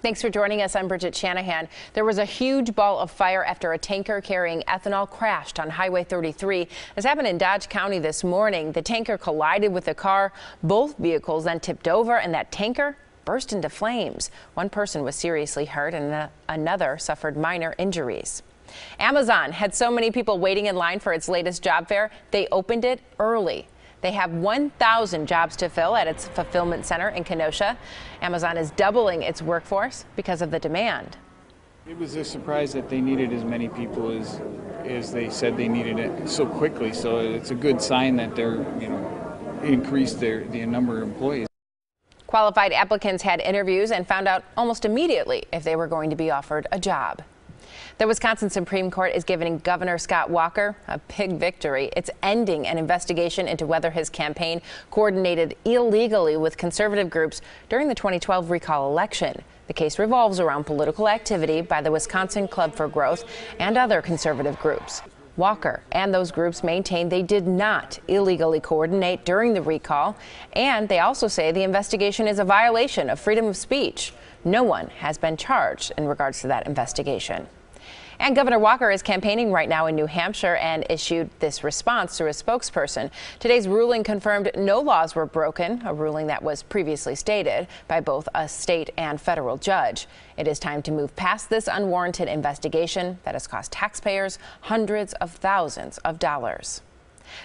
Thanks for joining us. I'm Bridget Shanahan. There was a huge ball of fire after a tanker carrying ethanol crashed on Highway 33. This happened in Dodge County this morning. The tanker collided with a car. Both vehicles then tipped over, and that tanker burst into flames. One person was seriously hurt and another suffered minor injuries. Amazon had so many people waiting in line for its latest job fair, they opened it early. They have 1,000 jobs to fill at its fulfillment center in Kenosha. Amazon is doubling its workforce because of the demand. It was a surprise that they needed as many people as they said they needed it so quickly. So it's a good sign that they're, increased the number of employees. Qualified applicants had interviews and found out almost immediately if they were going to be offered a job. The Wisconsin Supreme Court is giving Governor Scott Walker a big victory. It's ending an investigation into whether his campaign coordinated illegally with conservative groups during the 2012 recall election. The case revolves around political activity by the Wisconsin Club for Growth and other conservative groups. Walker and those groups maintain they did not illegally coordinate during the recall, and they also say the investigation is a violation of freedom of speech. No one has been charged in regards to that investigation. And Governor Walker is campaigning right now in New Hampshire and issued this response through a spokesperson. Today's ruling confirmed no laws were broken, a ruling that was previously stated by both a state and federal judge. It is time to move past this unwarranted investigation that has cost taxpayers hundreds of thousands of dollars.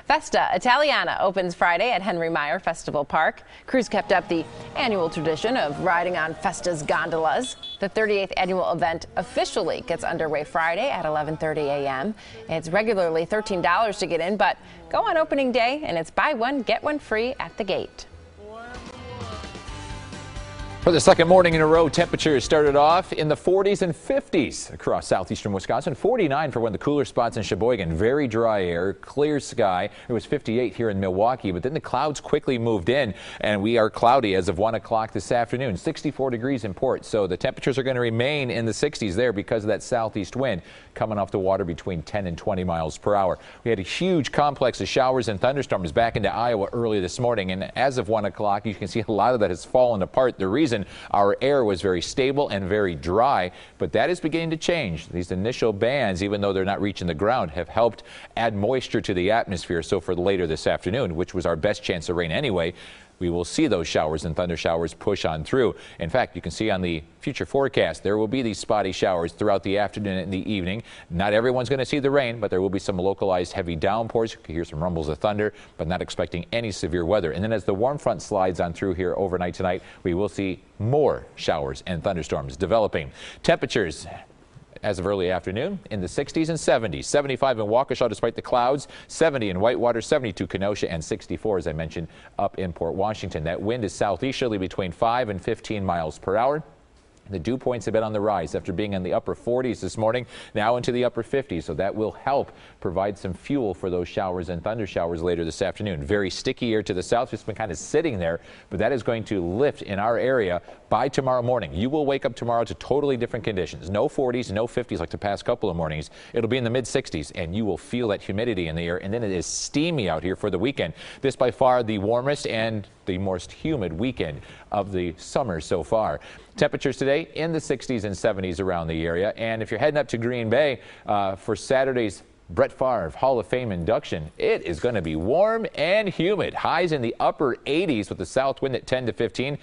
Festa Italiana opens Friday at Henry Meyer Festival Park. Crews kept up the annual tradition of riding on Festa's gondolas. The 38th annual event officially gets underway Friday at 11:30 a.m. It's regularly $13 to get in, but go on opening day and it's buy one, get one free at the gate. For the second morning in a row, temperatures started off in the 40s and 50s across southeastern Wisconsin. 49 for one of the cooler spots in Sheboygan. Very dry air, clear sky. It was 58 here in Milwaukee, but then the clouds quickly moved in, and we are cloudy as of 1 o'clock this afternoon. 64 degrees in Port, so the temperatures are going to remain in the 60s there because of that southeast wind coming off the water between 10 and 20 miles per hour. We had a huge complex of showers and thunderstorms back into Iowa early this morning, and as of 1 o'clock, you can see a lot of that has fallen apart. The reason our air was very stable and very dry, but that is beginning to change. These initial bands, even though they're not reaching the ground, have helped add moisture to the atmosphere. So for later this afternoon, which was our best chance of rain anyway, we will see those showers and thunder showers push on through. In fact, you can see on the future forecast, there will be these spotty showers throughout the afternoon and the evening. Not everyone's going to see the rain, but there will be some localized heavy downpours. You can hear some rumbles of thunder, but not expecting any severe weather. And then as the warm front slides on through here overnight tonight, we will see more showers and thunderstorms developing. Temperatures as of early afternoon in the 60s and 70s. 75 in Waukesha despite the clouds, 70 in Whitewater, 72 Kenosha, and 64, as I mentioned, up in Port Washington. That wind is southeasterly between 5 and 15 miles per hour. The dew points have been on the rise after being in the upper 40s this morning, now into the upper 50s. So that will help provide some fuel for those showers and thunder showers later this afternoon. Very sticky air to the south, just been kind of sitting there, but that is going to lift in our area by tomorrow morning. You will wake up tomorrow to totally different conditions. No 40s, no 50s like the past couple of mornings. It'll be in the mid 60s, and you will feel that humidity in the air. And then it is steamy out here for the weekend. This by far the warmest and the most humid weekend of the summer so far. Temperatures today in the 60s and 70s around the area. And if you're heading up to Green Bay for Saturday's Brett Favre Hall of Fame induction, it is going to be warm and humid. Highs in the upper 80s with the south wind at 10 to 15.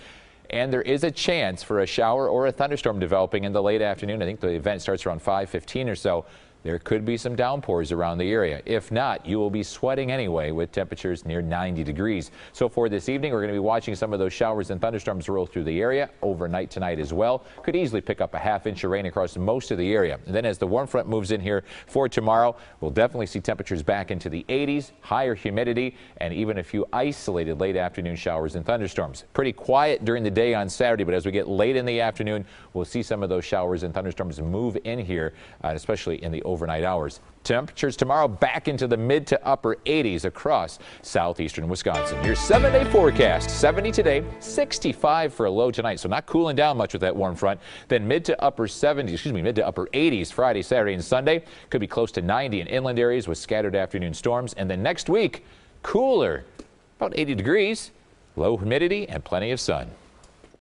And there is a chance for a shower or a thunderstorm developing in the late afternoon. I think the event starts around 5:15 or so. There could be some downpours around the area. If not, you will be sweating anyway with temperatures near 90 degrees. So for this evening, we're going to be watching some of those showers and thunderstorms roll through the area overnight tonight as well. Could easily pick up a half-inch of rain across most of the area. And then as the warm front moves in here for tomorrow, we'll definitely see temperatures back into the 80s, higher humidity, and even a few isolated late afternoon showers and thunderstorms. Pretty quiet during the day on Saturday, but as we get late in the afternoon, we'll see some of those showers and thunderstorms move in here, especially in the overnight hours. Temperatures tomorrow back into the mid to upper 80s across southeastern Wisconsin. Your 7-day forecast, 70 today, 65 for a low tonight. So not cooling down much with that warm front. Then mid to upper 80s Friday, Saturday, and Sunday. Could be close to 90 in inland areas with scattered afternoon storms. And then next week, cooler, about 80 degrees, low humidity, and plenty of sun.